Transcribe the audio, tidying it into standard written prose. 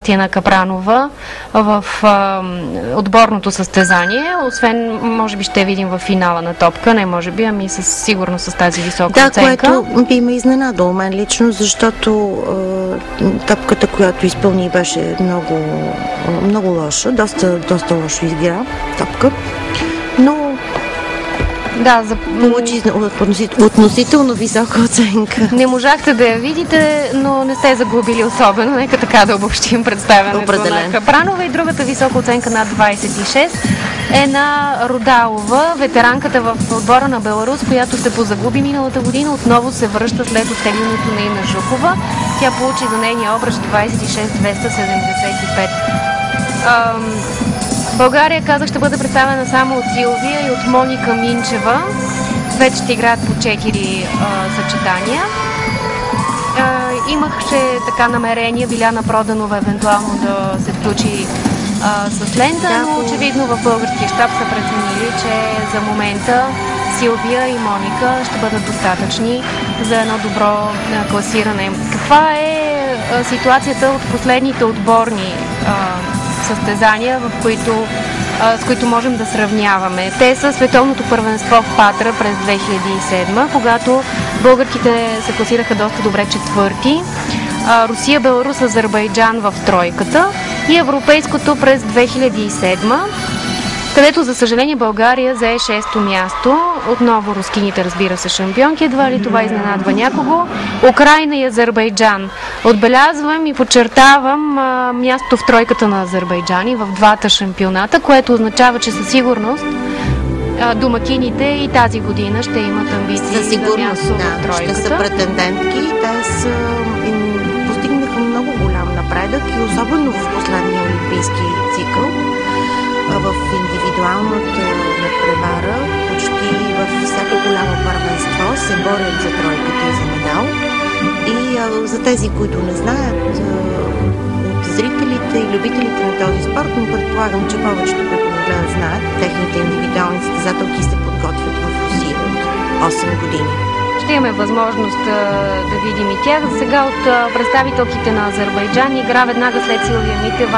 Кристина Капранова в отборното състезание. Освен, може би ще видим в финала на топка, не може би, ами със сигурност с тази висока оценка. Да, което би ме изненадало мен лично, защото топката, която изпълни, беше много лоша, доста лошо изигра топка, но да, получи относително висока оценка. Не можахте да я видите, но не сте загубили особено. Нека така да обобщим представянето на Капранова. И другата висока оценка над 26 е на Рудалова, ветеранката в отбора на Беларус, която се позагуби миналата година. Отново се връща след оттеглянето на Ина Жукова. Тя получи за нейния обръч 26-275. България, казах, ще бъде представена само от Силвия и от Моника Минчева. Двете ще играят по 4 съчетания. Имаше така намерение Биляна Проданова евентуално да се включи с лента, но очевидно в българския щаб са преценили, че за момента Силвия и Моника ще бъдат достатъчни за едно добро класиране. Каква е ситуацията от последните отборни състезания, с които можем да сравняваме? Те са световното първенство в Патра през 2007, когато българките се класираха доста добре четвърти, Русия, Беларус, Азербайджан в тройката, и европейското през 2007, където за съжаление България зае 6-то място. Отново рускините, разбира се, шампионки. Едва ли това изненадва някого. Украйна и Азербайджан. Отбелязвам и подчертавам място в тройката на Азербайджан и в двата шампионата, което означава, че със сигурност домакините и тази година ще имат амбиции за място в тройката. Ще са претендентки. Те постигнаха много голям напредък и особено в последния олимпийски цикъл. В индивидуалната надпревара, почти във всяко голямо първенство се борят за тройката и за медал. И за тези, които не знаят, от зрителите и любителите на този спорт, но предполагам, че повечето, които не гледат, знаят, техните индивидуални състезателки се подготвят в Русия от 8 години. Ще имаме възможност да видим и тях. Сега от представителките на Азербайджан игра веднага след Силвия Митева